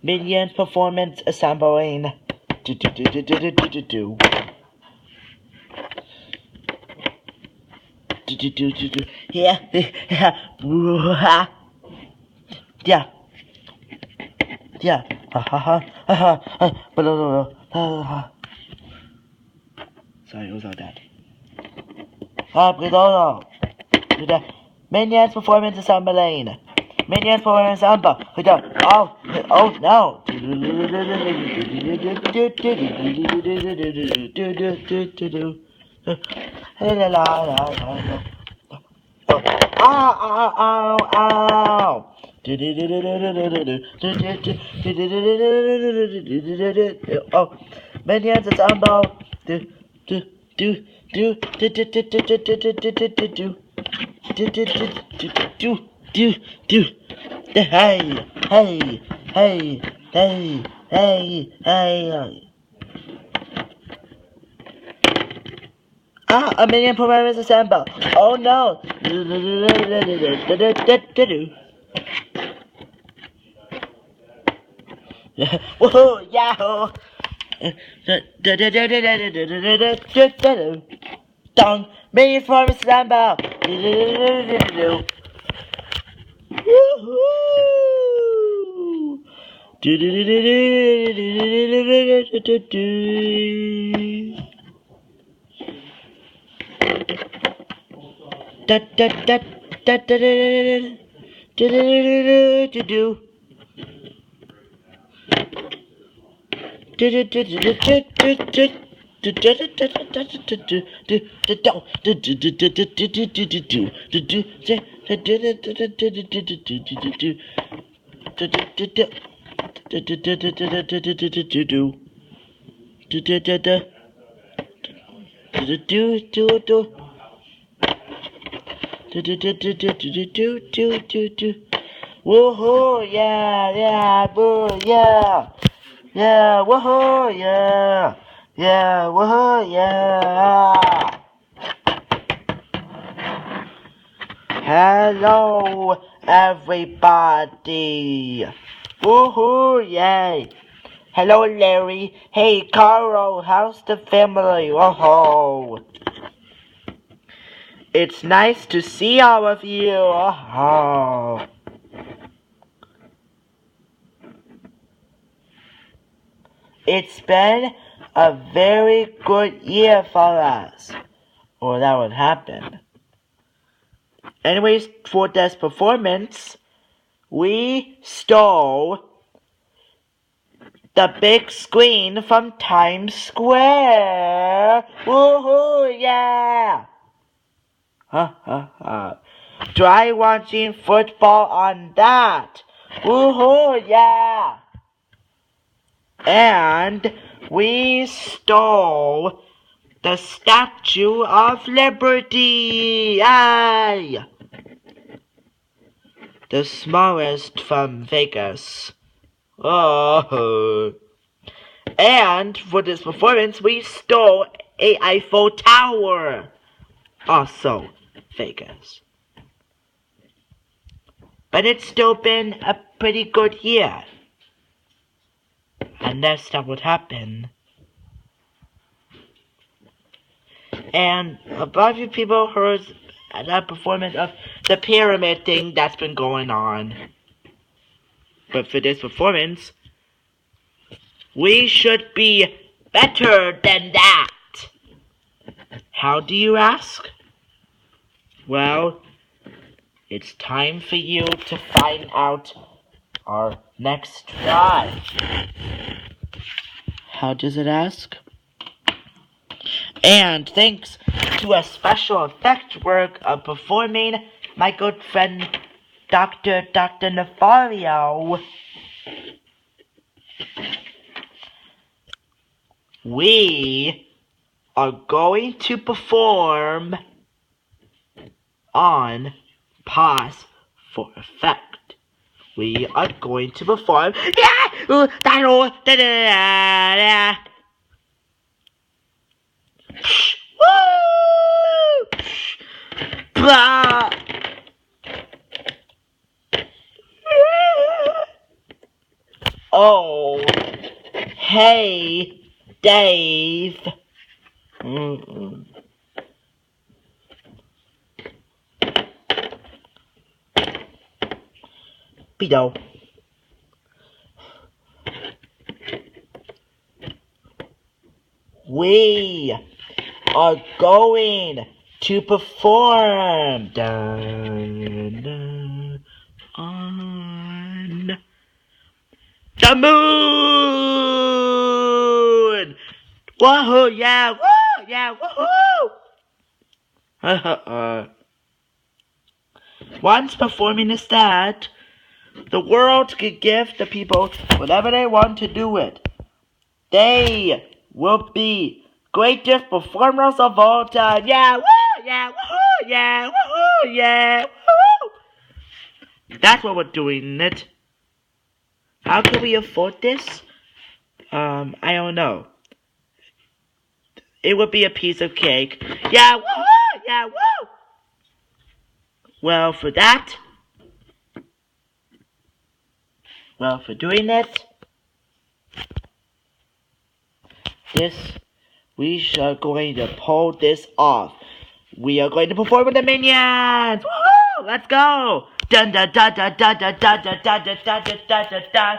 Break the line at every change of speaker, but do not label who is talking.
Minions performance assembling. Yeah, yeah, yeah. Sorry, it was all that. Minions performance assembling. Minions performance assemble. Oh no. Ow. Oh, minions assemble. Do do do do do do do do do do do do do do. Do. Hey, hey, hey, hey, hey. A minion programmer is assembled. Oh no. Woohoo, yahoo. Dong, minion programmer is assembled. Woohoo! Woohoo! Yeah, boo, yeah, woohoo, woohoo, yeah. Hello, everybody. Woohoo, yay. Hello, Larry. Hey, Carl, how's the family? Woohoo. It's nice to see all of you. Oh. It's been a very good year for us. Or that would happen. Anyways, for this performance, we stole the big screen from Times Square. Woohoo, yeah. Try watching football on that. Woohoo, yeah. And we stole the Statue of Liberty. Yay! The smallest from Vegas. Oh. And for this performance, we stole a Eiffel Tower. Also Vegas. But it's still been a pretty good year. Unless that would happen. And a lot of you people heard that performance of the pyramid thing that's been going on. But for this performance, we should be better than that. How do you ask? Well, it's time for you to find out our next try. How does it ask? And thanks to a special effect work of performing my good friend Dr. Nefario, we are going to perform on pause for effect. We are going to perform. Oh, hey, Dave. Mm-mm. Beto. We are going to perform dun, dun, on the moon. Woohoo! Yeah! Woo! Yeah! Woohoo! Once performing is that, the world can give the people whatever they want to do it. They will be greatest performers of all time. Yeah, woo, yeah, woohoo, yeah, woohoo, yeah, woohoo. That's what we're doing it. How can we afford this? I don't know. It would be a piece of cake. Yeah, woohoo, yeah, woo. Well, for doing it, we are going to pull this off. We are going to perform with the minions! Woohoo! Let's go! Dun dun dun dun dun dun dun dun dun dun dun dun dun dun.